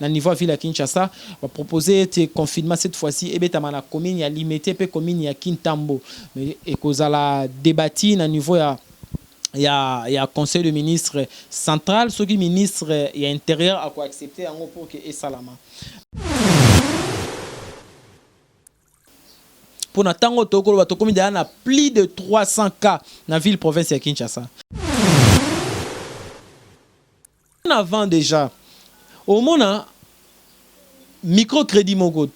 na niveau de ville à Kinshasa va proposer te confinement cette fois-ci et betama na commune ya limité pe commune ya Kintambo mais et cause la débattre na niveau il y a conseil de ministre central ce qui ministre il y a intérieur à quoi accepter en pour que et salama pour natango toko ba tokomi na plus de 300 cas dans ville province ya Kinshasa avant déjà au moment microcrédit mogo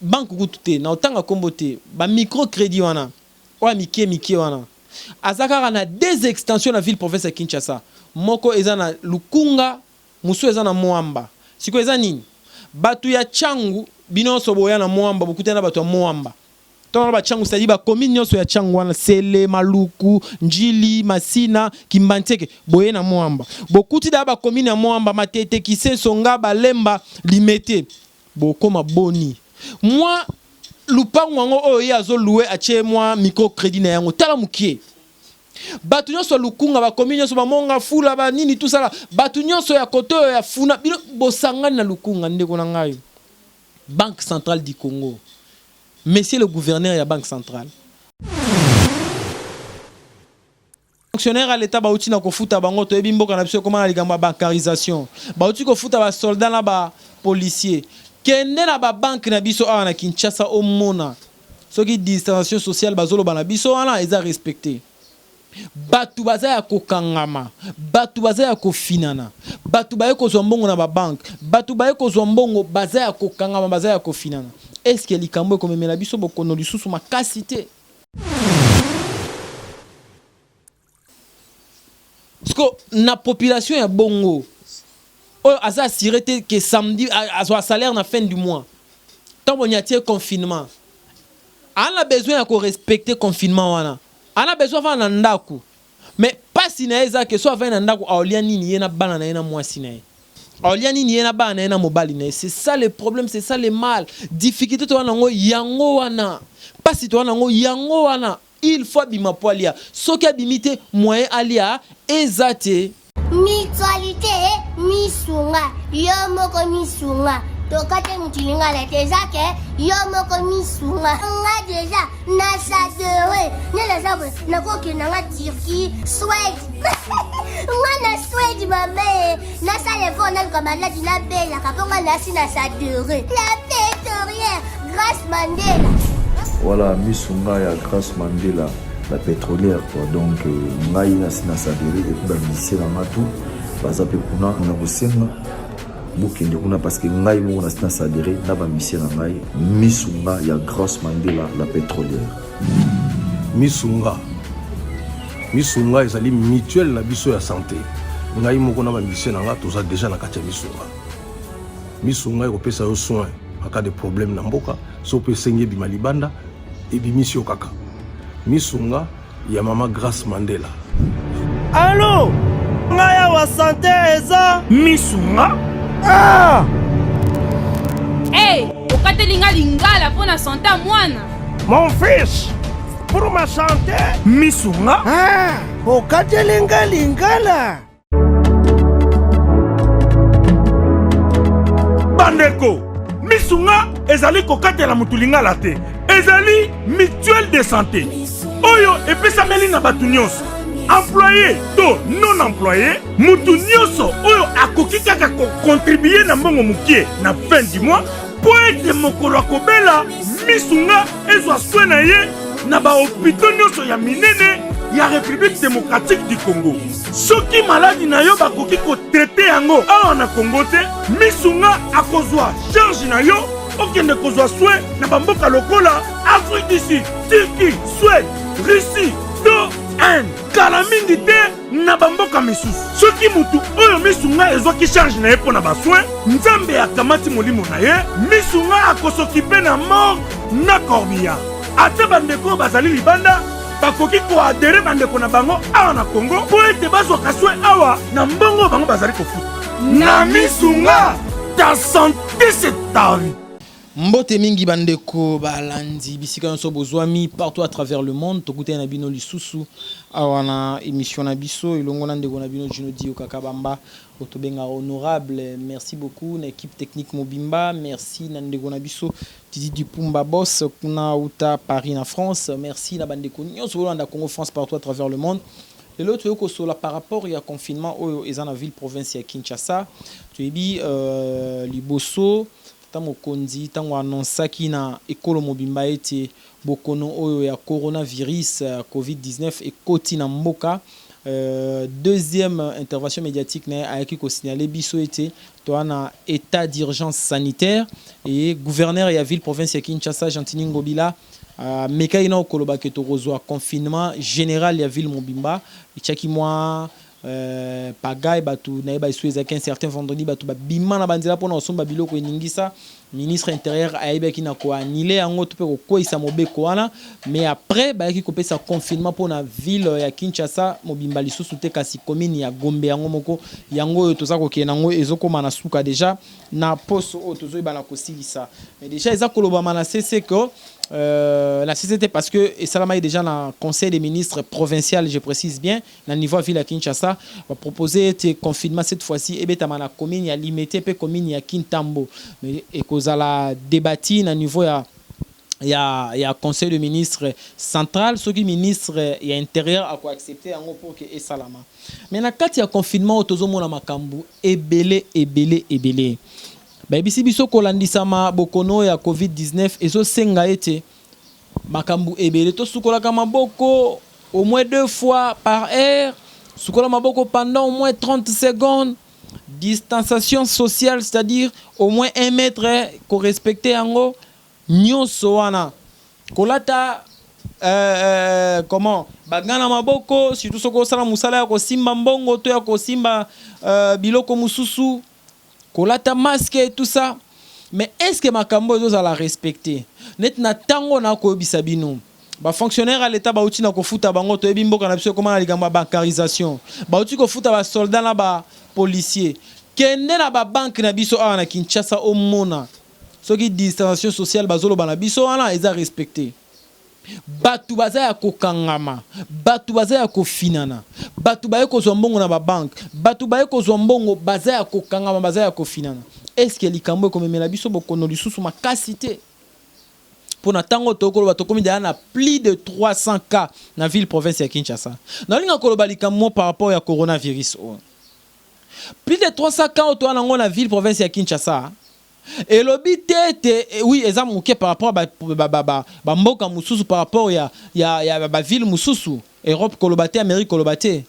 banque kututé na otanga komboté ba microcrédit wana wa mike wana azaka na deux extensions na ville province ya Kinshasa moko eza na Lukunga musu eza na Moamba siko eza nini batu ya Changu binonso boya na Moamba bokutana batu ya Moamba tona ba Changu c'est-à-dire ba commune nyonso ya Changu wana Sele Maluku Njili Masina Kimbanteke boye na Moamba bokuti da ba commune ya Moamba Matete Kisenso Ngaba Lemba Limete bokoma boni moi lupangu wango oyo azo louer ache moi microcrédit na yango tala mukie batu nyonso Lukunga ba commune nyonso ba monga fula ba nini tout ça là batu nyonso ya kote ya funa bino bosangani na Lukunga ndeko na ngai Banque centrale du Congo monsieur le gouverneur ya Banque centrale fonctionnaire à l'état ba uti na ko futa bango to ebi mboka na biso comment na likambo bancarisation ba uti ko futa ba soldat na ba policier kende na ba banque na biso awa na Kinshasa o mona soki distanciation sociale bazolo bana biso wana eza respecté batu baza ya kokangama batu baza ya kofinana batu baye kozwa mbongo na ba banque batu baye kozwa mbongo baza ya kokangama baza ya kofinana est-ce que likambo ekomemela biso bokono lisusu makasi te parce que na population ya bongo oyo aza assuré te que samedi azwa salaire na fin du mois tant bon yatie confinement on a besoin ya ko respecter confinement wana on a besoin va na ndaku mais pas si na eza que soit va na ndaku aolia nini yena bana na yena mwasi na ye aolia nini yena bana na yena mobali na ye c'est ça le problème c'est ça le mal difficulté to wana ngo yango wana pas si to wana ngo yango wana il faut bima poalia soki abimite moyen alia ezate mutualité misunga yomoko misunga tokate mutilinga la tezake yomoko misunga nga déjà na sadere nela sabu na koki na nga Turquie Suède nga na Suède mame na sale fona comme la dina bella kaponga na si na sadere la pétrolière Grâce Mandela voilà misunga ya Grâce Mandela la pétrolière quoi donc ngai na sina sadere et ba lycée na matu baza pe kuna na bosenga bukende kuna parce que ngai mo na sina sadere na ba lycée na ngai misunga ya Grâce Mandela la pétrolière misunga ezali mutuelle na biso ya santé ngai moko na ba lycée na nga toza déjà na kati ya misunga ekopesa yo soin en cas de problème na mboka so pe sengi bima libanda et bimisio kaka misunga ya mama Grâce Mandela. Allô ngaya wa santé eza misunga ah hey okatelinga lingala pona santé mwana mon fils pour ma santé misunga ah okatelinga lingala bandeko misunga ezali kokatela mutulingala te ezali mutuelle de santé oyo epesameli na batu nyonso employé to non employé mutu nyonso oyo akoki kaka kocontribuer na mbongo mukie na fin du mois po ete mokolo akobela misunga ezwa soin na ye na bahopitau nyonso ya minene ya République démocratique du Congo. Soki maladi na yo bakoki kotraite yango awa na Congo te misunga akozwa charge na yo okende kozwa soin na bamboka lokola Afrique du Sud, Turquie, Suède, Russie, to Inde. Kala mingi te na bamboka misusu. Soki mutu oyo misunga ezwaki charge na ye mpo na basoin nzambe akamati molimo na ye misunga akosokipe na mort na corbillard. Ate bandeko bazali libanda bakoki koadere bandeko na bango awa na Congo po ete bazwaka soin awa na mbongo bango bazali kofuta na misunga ta santé c'est ta vie. Mbote mingi bandeko balandi bisika nyonso bozwami partout à travers le monde tokuta na bino lisusu awana émission na biso ilongo na ndeko na bino Jino Dio Kakabamba Otobenga honorable, merci beaucoup na équipe technique Mobimba, merci na ndeko na biso Tidi Dupumba boss kuna uta Paris na France, merci na bandeko nyonso na Congo France partout à travers le monde. Et l'autre chose par rapport au confinement au ezana ville province ya Kinshasa, tu ebi liboso tango konzi tango annonçaki na ekolo Mobimba ete bokono oyo ya coronavirus COVID-19 ekoti na mboka. Deuxième intervention médiatique a été signalé biso été un état d'urgence sanitaire et gouverneur et la ville province de Kinshasa Gentini Ngobila mekaina okoloba ke tokozwa confinement général ya ville Mobimba ichaki moi pagay batu na ba isu ezaki un certain vendredi batu ba bima na banzela pona osomba biloko eningisa ministre intérieur ayebaki na ko annuler yango to pe ko koisa mobeko wana mais après ba yaki kopesa confinement pona ville ya Kinshasa Mobimba lisusu te kasi commune ya Gombe yango moko yango to za ko kena ngo ezokoma na suka déjà na poso o tozo ibana ko silisa mais déjà ezakoloba mana c'est que la CCT parce que et Salama est déjà dans le conseil des ministres provincial, je précise bien, dans le niveau de ville à Kinshasa, va proposer des confinements cette fois-ci et bien la commune a limité peu commune à Kintambo mais et cause à la débattre dans le niveau il y a conseil de ministres central, ceux qui ministre et intérieur à quoi accepter en pour que et Salama. Mais na kati ya confinement autozomo na makambu ebele. Baby si biso kolandisama bokono ya COVID-19 ezo senga ete makambu ebele to sukola kama boko au moins 2 fois par heure, sukola maboko pendant au moins 30 secondes, distanciation sociale, c'est-à-dire au moins 1 mètre ko respecter yango nyonso wana kolata comment bagana maboko surtout soko sala musala ya ko simba mbongo to ya ko simba biloko mususu kolata masque et tout ça mais est-ce que makambo ezo la respecter net na tango na ko bisabino ba fonctionnaire à l'état ba uti na ko futa bango to ebi mboka na biso comment na ligamba bancarisation ba uti ko futa ba soldat na ba policier kende na ba banque na biso a na Kinshasa o mona soki distanciation sociale bazolo bana biso wana eza respecter batu baza ya kokangama batu baza ya kofinana batu baye kozwa mbongo na ba banque batu baye kozwa mbongo baza ya kokangama baza ya kofinana est-ce que likambo ekomemela biso bokono lisusu makasi te pour na tango tokolo batokomi na plus de 300 cas na ville province ya Kinshasa na linga koloba likambo par rapport ya coronavirus plus de 300 cas autour na ville province ya Kinshasa. Et lobby tete oui exemple ok par rapport à mboka mususu par rapport ya ville mususu Europe kolobate Amérique kolobate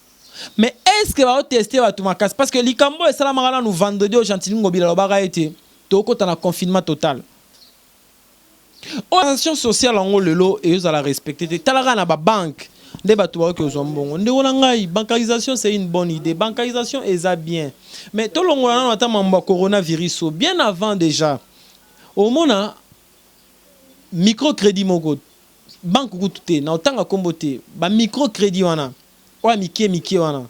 mais est-ce que va tester tout makasi parce que likambo et sala mangala nous vendredi au Gentili Ngobila lobaka été toko na confinement total organisation sociale en lelo et ils la respecter talaka na ba banque des batuwa que zombongo ndeko na ngai bancarisation c'est une bonne idée bancarisation est bien mais tout le monde a entendu coronavirus bien avant déjà au mona microcrédit mogo banque kututé na otanga komboté ba microcrédit wana wa mike wana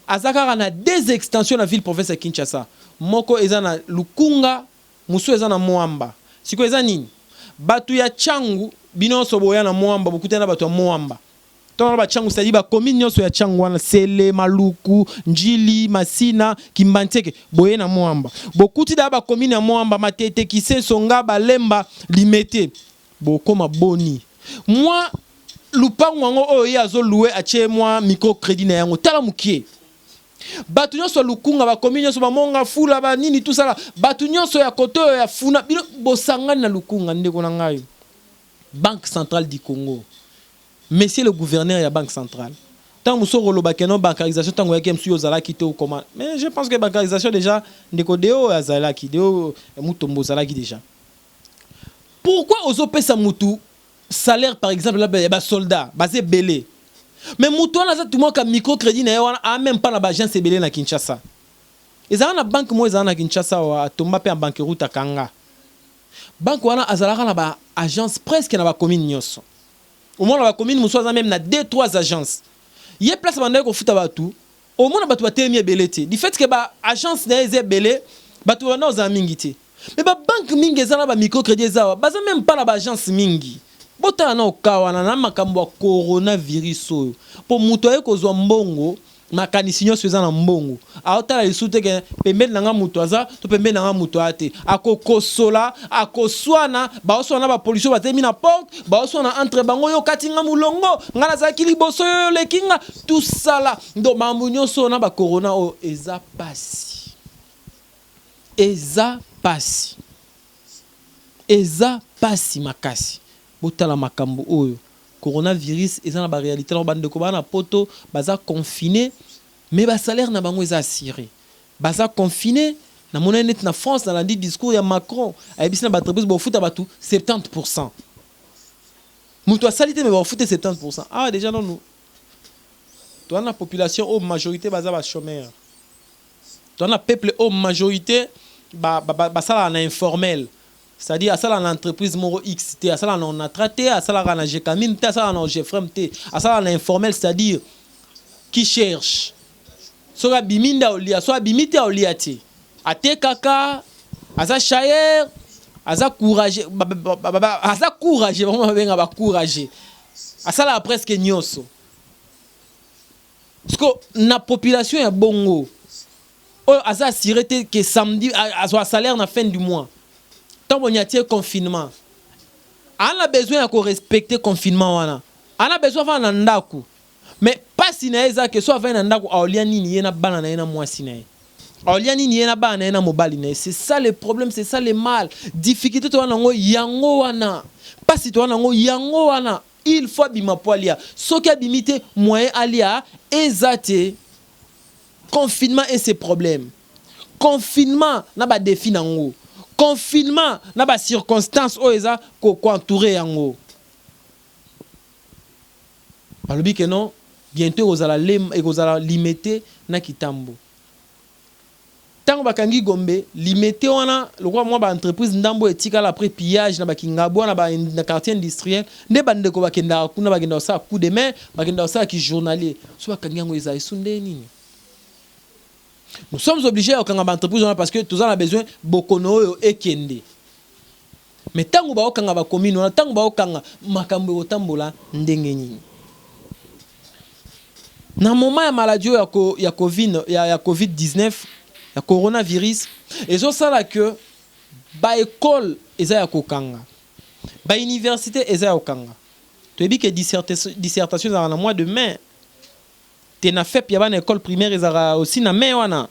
azaka na des extensions na ville province ya Kinshasa moko ezana Lukunga musu ezana Moamba siko ezani batu ya changu binonso boya na Moamba bokutana batu ya Moamba tona ba changu c'est-à-dire ba commune nyonso ya changu wana Sele Maluku Njili Masina Kimbanteke boye na Moamba bokuti da ba commune ya Moamba Matete Kisenso Ngaba Lemba Limete bokoma boni moi lupango wango oyo azo louer atie moi microcrédit na yango tala mukie batu nyonso Lukunga ba commune nyonso ba monga fula ba nini tout ça là batu nyonso ya koto ya funa bino bosangani na Lukunga ndeko na ngai Banque centrale du Congo. Monsieur le gouverneur de la Banque centrale. Tant que vous avez une bancarisation, tant que vous avez une comment. Mais je pense que la bancarisation déjà, ndeko azalaki, deo mutombo zalaki déjà. Pourquoi aux opesa mutu salaire par exemple là ba soldat, basé belé. Mais mutu na za tout monde ka microcrédit na wana a même pas na agence belé na Kinshasa. Ezana na banque mo ezana na Kinshasa wa tomba pe en banqueroute à Kanga. Banque wana azalaka na ba agence presque na ba commune nyonso. Au moins la commune musoza même na 2-3 agences. Il y a place banda ko futa batu. Au moins batu batemi belete. Du fait que ba agence na eze belé, batu wana oza mingiti. Mais ba banque mingi ezana ba microcrédit zawa, baza même pas na ba agence mingi. Bota na okawa na makambo ya coronavirus. Pour muto ye kozwa mbongo makanisi nyonso eza na mbongo aotala lisu te ke pembeni na nga moto aza to pembeni na nga moto aya te akokosola akoswana baoswana bapolisi batemi na porte baoswana entre bango yo kati nga mulongo nga nazalaki liboso yo oleki nga tusala ndo mambo nyonso na bakorona oyo eza pasi eza pasi makasi botala makambo oyo coronavirus eza na ba réalité na bandeko bana poto baza confiné mais ba salaire na bango eza assuré baza confiné na mona net na France na landi discours ya Macron ayebisi na ba entreprise bo futa batu 70%. Mutu asalité mais ba futa 70%. Ah déjà non nous. Toi na population au majorité baza ba chômeur. Toi na peuple au majorité ba sala na informel. C'est-à-dire à ça dans l'entreprise Moro X, à ça on a traité, à ça dans la Gcamine, à ça dans la Gfrem, à ça dans l'informel, c'est-à-dire qui cherche. Soit biminda olia, soit bimite oliati. À te kaka, à ça chayer, à ça courage, à ça courage, vraiment bien à courage. À ça là presque nyoso. Parce que la population est bongo. À ça assuré que samedi, à son salaire na fin du mois. Tant qu'on y a confinement, on a besoin de respecter le confinement. On a besoin de faire un ndaku. Mais pas si on que soit faire un ndaku, on a ni na banana na moi sinae. On a ni na banana na mobile. C'est ça le problème, c'est ça le mal. Difficulté to na ngo yango wana. Pas si to na ngo yango wana. Il faut bima poalia. Ce qui a bimité moyen alia ezate confinement et ses problèmes. Confinement n'a pas défi nango. Confinement na ba circonstances o eza ko entourer yango. Balobi que non, bientôt ozala limité na kitambo. Tango bakangi Gombe, limité wana lokwa mwa ba entreprise ndambo etikala après pillage na bakingabwa na quartier industriel, nde bandeko bakenda kuna bagenda sa coup de main, bagenda sa ki journalier. So bakangi yango eza esunde nini? Nous sommes obligés à faire une entreprise parce que tous avons besoin de bokono et kende. Mais tant que nous avons une commune, tant que nous avons makambo tambola ndengeni. Na moment ya maladie ya COVID-19, ya coronavirus, et ça là que ba école eza ya kokanga. Ba université eza ya kokanga. Tu dis que dissertation dans le mois de mai. Na fait y a une école primaire ezara aussi na mai wana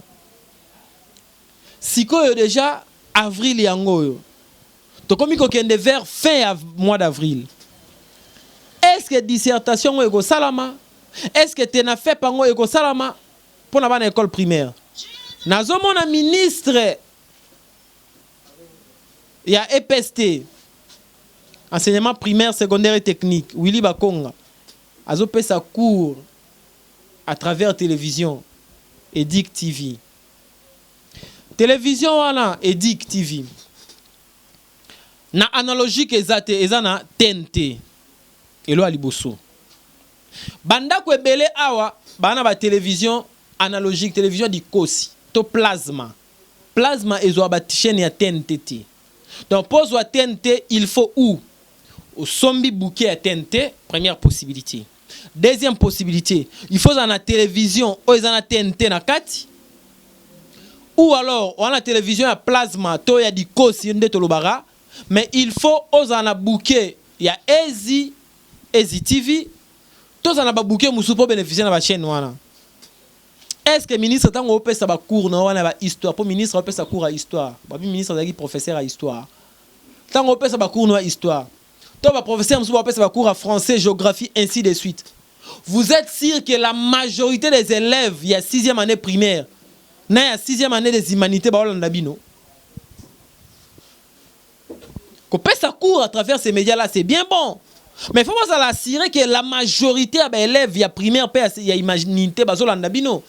siko yo déjà avril yango yo to komi ko kende vers fin mois d'avril. Est-ce que dissertation ego salama, est-ce que na fait pango ego salama pour na bana école primaire nazo mona ministre ya EPST enseignement primaire secondaire et technique Willy Bakonga azo pesa cours à travers télévision Edic TV. Télévision wana Edic TV. Na analogique ezana TNT. Elo aliboso. Banda ko ebele awa bana ba télévision analogique, télévision di kosi, to plasma. Plasma ezo ba chaîne ya TNT. Donc pose wa TNT, il faut où? Au sombi bouquet à TNT, première possibilité. Deuxième possibilité, il faut dans la télévision ou dans la TNT na kati ou alors on a la télévision à plasma to ya di kosi nde tolobara mais il faut dans la bouquet ya Ezi TV to dans la bouquet musu pour bénéficier na ba chaîne wana. Est-ce que ministre tango opesa ba cours na wana ba histoire pour ministre opesa cours à histoire ba ministre zaki professeur à histoire tango opesa ba cours na histoire to ba professeur musu opesa ba cours à français géographie ainsi de suite. Vous êtes sûr que la majorité des élèves il y a 6e année primaire na ya 6e année des humanités ba olanda bino ko pesa cours à travers ces médias là c'est bien bon mais il faut pas s'assurer que la majorité des élèves il y a primaire il y a humanité ba olanda bino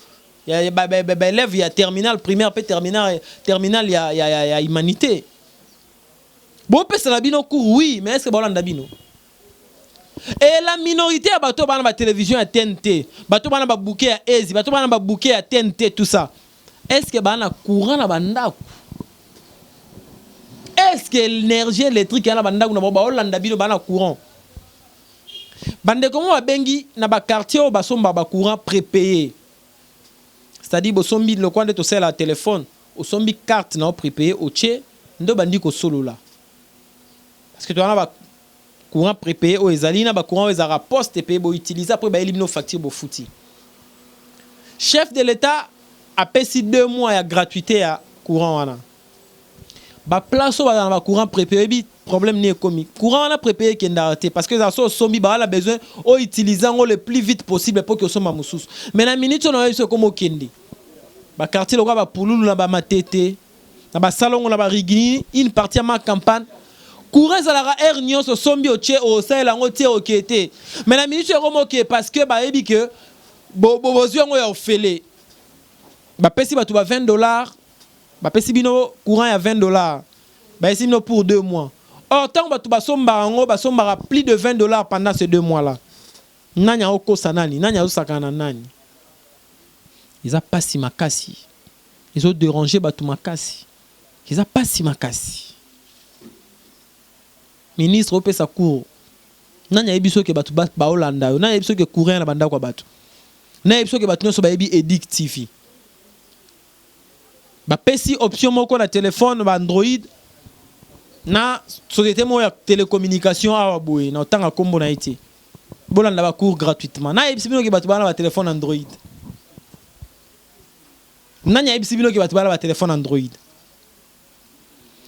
il y a élèves il y a terminal primaire terminal il y a humanité bon pesa la bino cours oui mais est-ce que ba olanda bino. Et la minorité à bateau bana ba télévision à TNT, bateau bana ba bouquet à Ezi, bateau bana ba bouquet à TNT tout ça. Est-ce que bana courant na banda? Est-ce que l'énergie électrique na banda na ba Hollanda bino bana courant? Bande comment ba bengi na ba quartier o ba somba ba courant prépayé. c'est-à-dire bosombi le coin de to la téléphone osombi carte na prépayé au tché ndo bandi ko solo là parce que tu as courant prépayé au ezali na ba courant ezara poste payé bo utiliser après ba éliminer facture bo fouti. Chef de l'État a payé 2 mois ya gratuité à courant wana. Ba place au ba courant prépayé bi problème ni commis. Courant on a prépayé qui est parce que ça so sombi ba a besoin au utilisant le plus vite possible pour que soma mususu. Mais la minute on a eu comme okende. Ba quartier le ba pululu na ba matete. Na ba salon na ba rigini une partie à ma campagne. Courant ça la air nyon so sombi au tché au ça la ngotie okete. Mais la minute comme OK parce que ba ebi que besoin on ya ofele. Ba pesi ba tout ba $20. Ba pesi bino courant ya $20. Ba esi bino pour 2 mois. Or, tant que tu as plus de $20 pendant ces 2 mois-là. Nanya oko sanani, nanya osakana nani. Ils ont pas si makasi. Ils ont dérangé batu makasi. Ils ont pas si makasi. Ministre ope sa cour. Nanya ebiso ke batu ba Hollanda, nanya ebiso ke courant na banda kwa batu. Nanya ebiso ke batu no so ba ebi addictif. Ba pesi option moko na téléphone ba Android. Na société moya télécommunication awa boye na otanga kombo na été bolanda ba cours gratuitement na ebisibino ke batu bana ba téléphone Android nanya ebisibino ke batu bana ba téléphone Android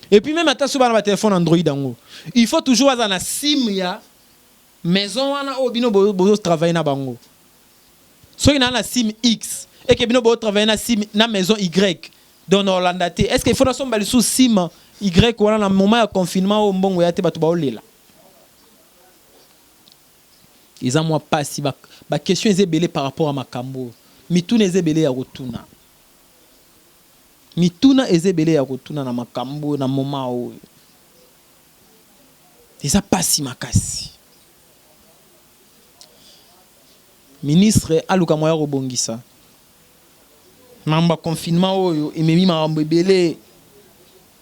et puis même ata so bana ba téléphone Android ango il faut toujours avoir na sim ya maison wana obino bozo travailler na bango so ina na sim X et que bino bozo travailler na sim na maison Y dans Hollande est-ce qu'il faut na somba sous sim Y wana na moment ya confinement au mbongo ya te batu ba olela. Ils ont moi pas si ba question est belé par rapport à makambo. Mituna est belé ya rotuna. Mituna est belé ya rotuna na makambo na moment où. Ils ont pas si makasi. Ministre aluka moya robongisa. Mamba confinement oyo ememi makambo belé.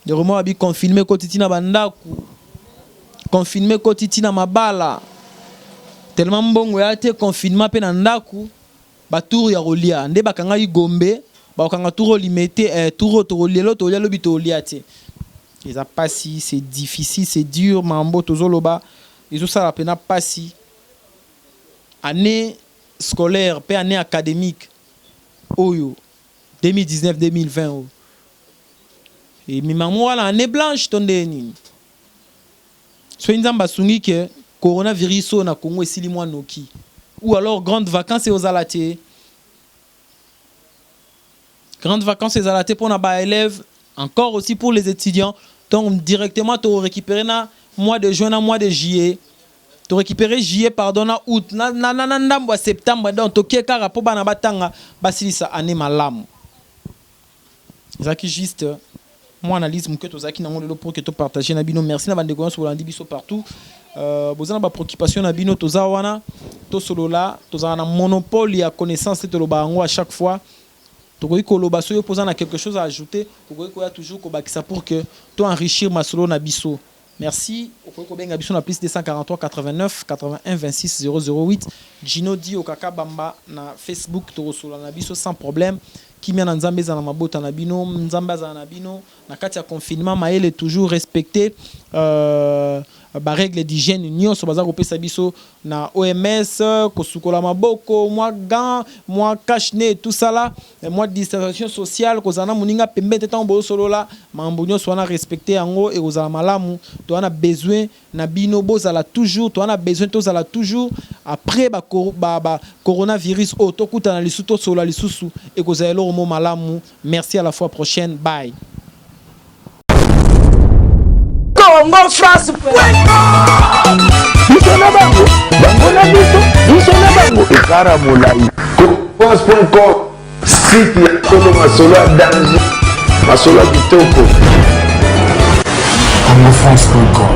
De remoi abi confiné kotitina bandaku confiné kotitina mabala tellement mbongo ya te confinement pe na ndaku ba tour ya rolia nde bakanga igombe ba kanga tour limité tour to lelo to lelo bito liate ils a pas si c'est difficile c'est dur mambo tozoloba ils ont ça la peine pas si année scolaire pe année académique oyo 2019 2020 et mi maman wala année blanche tonde nini so nzamba sungi que coronavirus na Congo esili mwa noki ou alors grandes vacances aux alaté grandes vacances aux alaté pour na ba élèves encore aussi pour les étudiants donc directement tu récupérer na mois de juin na mois de juillet tu récupérer juillet pardon na août na ndambo septembre donc to keka rapport bana batanga basilisa année malamu zaki juste moi analyse mon que tozaki na ngolo pour que to partager na bino merci na bande ko sur landi biso partout bozana ba préoccupation na bino toza wana to solola toza na monopole ya connaissance to lo bango à chaque fois to ko ikoloba so yo posana quelque chose à ajouter ko ko ya toujours ko bakisa pour que to enrichir ma solo na biso merci ko benga biso na plus 243 89 81 26 008 Gino Di Okaka Bamba na Facebook to solola na biso sans problème kimia na nzambe za na mabota na bino nzamba za na bino na kati ya confinement maele toujours respecter ba règle d'hygiène nyonso baza kopesa biso na OMS kosukola maboko mwa gant mwa cache-nez tout ça là mwa distanciation sociale kozana muninga pembe tetan bo solola mambo nyonso wana respecter yango et kozala malamu to ana besoin na bino bozala toujours to ana besoin to zala toujours après ba coronavirus to kuta na lisusu to solola lisusu et kozala lo mo malamu merci à la fois prochaine bye Congo France Bisona bango bango na biso bisona bango ekara molai France.com site ya Congo masolo ya danger masolo ya kitoko Congo France.com